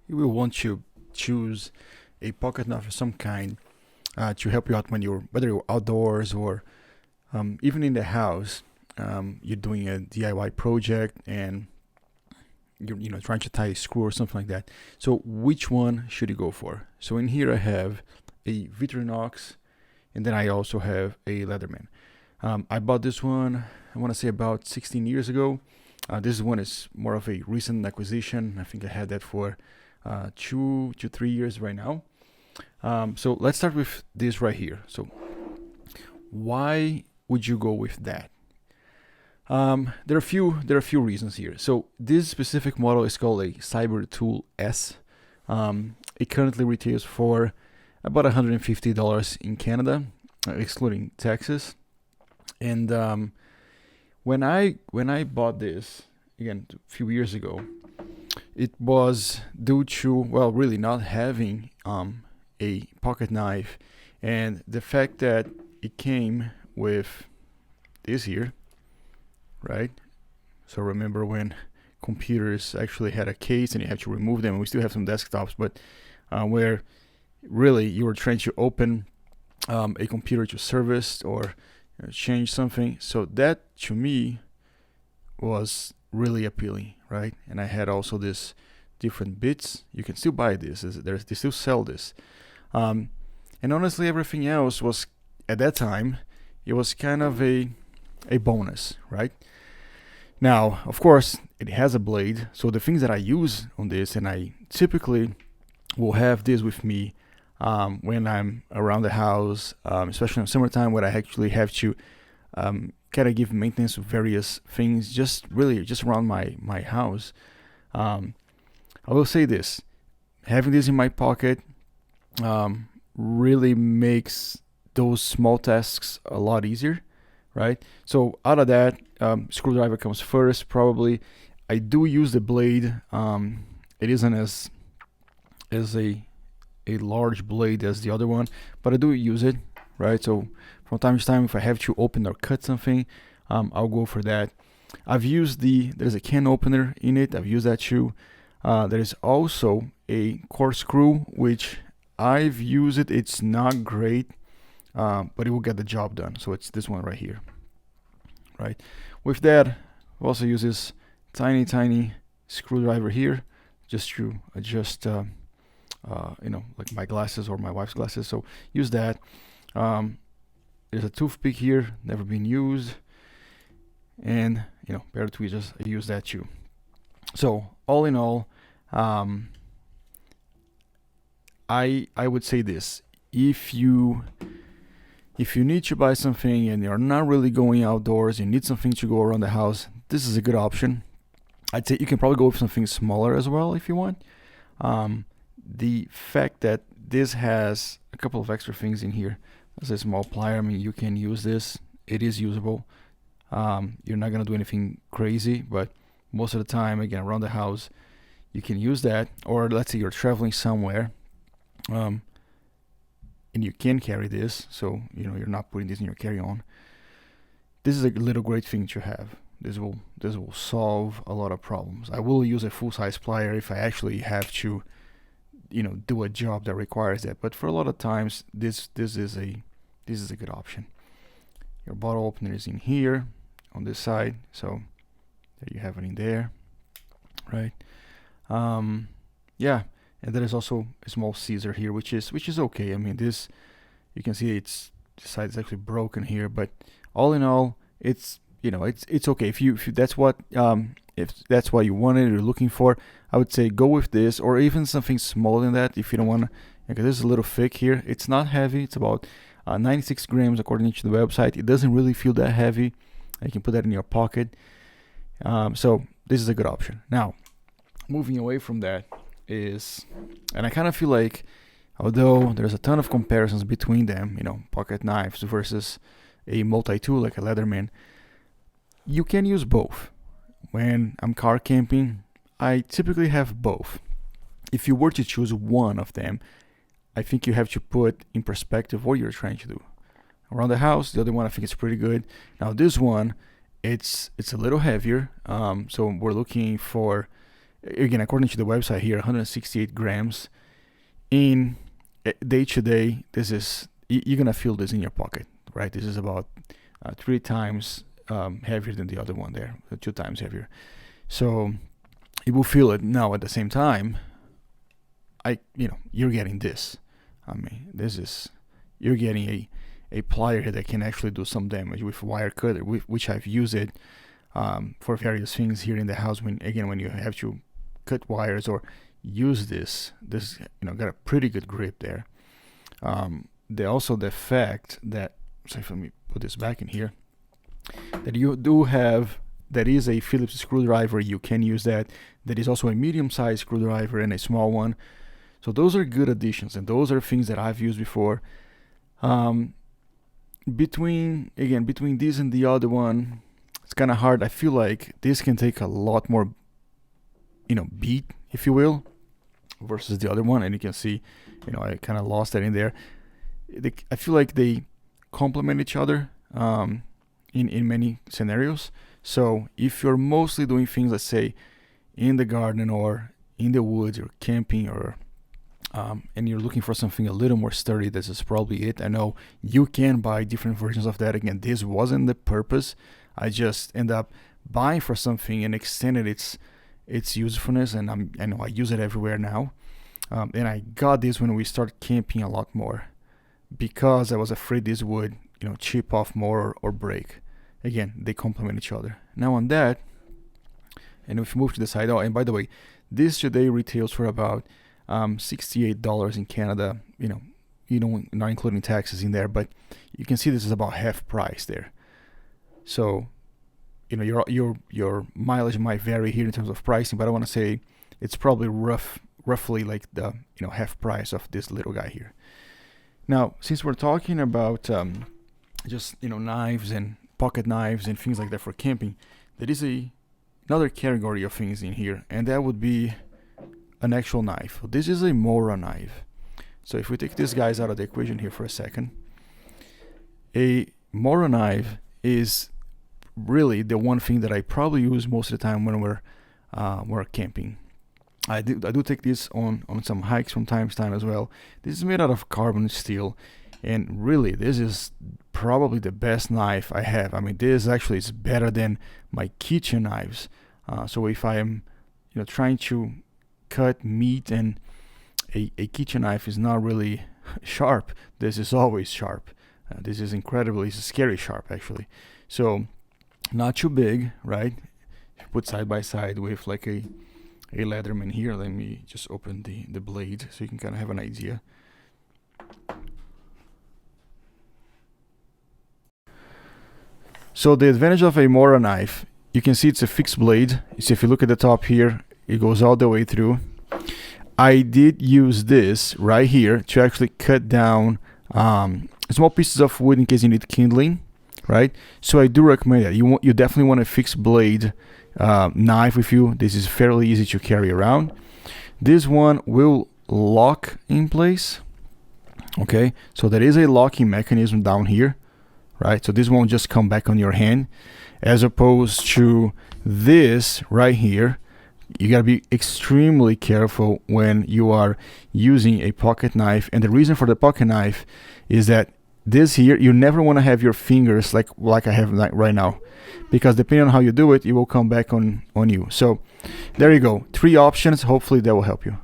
you will want to choose a pocket knife of some kind to help you out when whether you're outdoors or even in the house. You're doing a DIY project and you're trying to tie a screw or something like that. So which one should you go for? So in here I have a Victorinox, and then I also have a Leatherman. I bought this one, I want to say about 16 years ago. This one is more of a recent acquisition. I think I had that for 2 to 3 years right now. So let's start with this right here. So why would you go with that? There are a few reasons here. So this specific model is called a Cyber Tool S. It currently retails for about $150 in Canada, excluding taxes. And when I bought this again a few years ago, it was due to really not having a pocket knife, and the fact that it came with this here, right? So remember when computers actually had a case and you have to remove them, and we still have some desktops, but where really you were trying to open a computer to service or change something. So that to me was really appealing, right? And I had also this different bits. You can still buy this. They still sell this. And honestly, everything else was, at that time, it was kind of a bonus, right? Now, of course, it has a blade. So the things that I use on this, and I typically will have this with me when I'm around the house, especially in summertime, where I actually have to kind of give maintenance to various things, just around my house. I will say this: having this in my pocket really makes those small tasks a lot easier, right? So out of that, screwdriver comes first, probably. I do use the blade. It isn't as a large blade as the other one, but I do use it, right? So from time to time, if I have to open or cut something, I'll go for that. I've used there's a can opener in it. I've used that too. There is also a corkscrew, which I've used it. It's not great, but it will get the job done. So it's this one right here, right? With that, I also use this tiny screwdriver here just to adjust like my glasses or my wife's glasses. So use that. There's a toothpick here, never been used, and better to just use that too. So all in all, I would say this: if you need to buy something and you're not really going outdoors, you need something to go around the house, this is a good option. I'd say you can probably go with something smaller as well if you want. The fact that this has a couple of extra things in here, as a small plier, I mean, you can use this. It is usable. You're not gonna do anything crazy, but most of the time, again, around the house, you can use that. Or let's say you're traveling somewhere, and you can carry this, so you're not putting this in your carry-on. This is a little great thing to have. This will solve a lot of problems. I will use a full-size plier if I actually have to do a job that requires that, but for a lot of times this is a good option. Your bottle opener is in here on this side, so there you have it in there, right? Yeah, and there is also a small Caesar here, which is okay. I mean, this, you can see the side is actually broken here, but all in all, it's okay. If that's what you wanted or you're looking for, I would say go with this, or even something smaller than that if you don't want to, because this is a little thick here. It's not heavy. It's about 96 grams according to the website. It doesn't really feel that heavy. You can put that in your pocket. So this is a good option. Now, moving away from that and I kind of feel like, although there's a ton of comparisons between them, pocket knives versus a multi-tool like a Leatherman, you can use both. When I'm car camping, I typically have both. If you were to choose one of them, I think you have to put in perspective what you're trying to do. Around the house, the other one I think is pretty good. Now this one, it's a little heavier, so we're looking for again, according to the website here, 168 grams. In day to day, this is, you're gonna feel this in your pocket, right? This is about 3 times heavier than the other one there, 2 times heavier. So you will feel it. Now at the same time, you're getting this. I mean, you're getting a plier here that can actually do some damage with wire cutter, which I've used it for various things here in the house. When you have to cut wires or use this got a pretty good grip there. Also the fact that, so let me put this back in here, that you do have, that is a Phillips screwdriver. You can use that. There is also a medium-sized screwdriver and a small one. So those are good additions, and those are things that I've used before. Between this and the other one, it's kind of hard. I feel like this can take a lot more, beat, if you will, versus the other one. And you can see, I kind of lost that in there. I feel like they complement each other in many scenarios. So if you're mostly doing things, let's say, in the garden or in the woods or camping, or and you're looking for something a little more sturdy, this is probably it. I know you can buy different versions of that. Again, this wasn't the purpose. I just end up buying for something and extended its usefulness, and I know I use it everywhere now. And I got this when we started camping a lot more, because I was afraid this would chip off more or break. Again, they complement each other. Now on that, and if we move to the side, and by the way, this today retails for about $68 in Canada. Not including taxes in there, but you can see this is about half price there. So your mileage might vary here in terms of pricing, but I want to say it's probably roughly like the half price of this little guy here. Now, since we're talking about just knives and pocket knives and things like that for camping, there is another category of things in here, and that would be an actual knife. This is a Mora knife. So if we take these guys out of the equation here for a second, a Mora knife is really the one thing that I probably use most of the time when we're camping. I do take this on some hikes from time to time as well. This is made out of carbon steel, and really this is probably the best knife I have. I mean, this actually is better than my kitchen knives. So if I am trying to cut meat, and a kitchen knife is not really sharp, this is always sharp. This is it's scary sharp actually. So not too big, right? Put side by side with like a Leatherman here. Let me just open the blade so you can kind of have an idea. So the advantage of a Mora knife, you can see it's a fixed blade. So if you look at the top here, it goes all the way through. I did use this right here to actually cut down small pieces of wood in case you need kindling, right? So I do recommend that. You definitely want a fixed blade knife with you. This is fairly easy to carry around. This one will lock in place. Okay, so there is a locking mechanism down here, right? So this won't just come back on your hand, as opposed to this right here. You gotta be extremely careful when you are using a pocket knife, and the reason for the pocket knife is that this here, you never want to have your fingers like I have right now, because depending on how you do it, it will come back on you. So there you go, 3 options. Hopefully that will help you.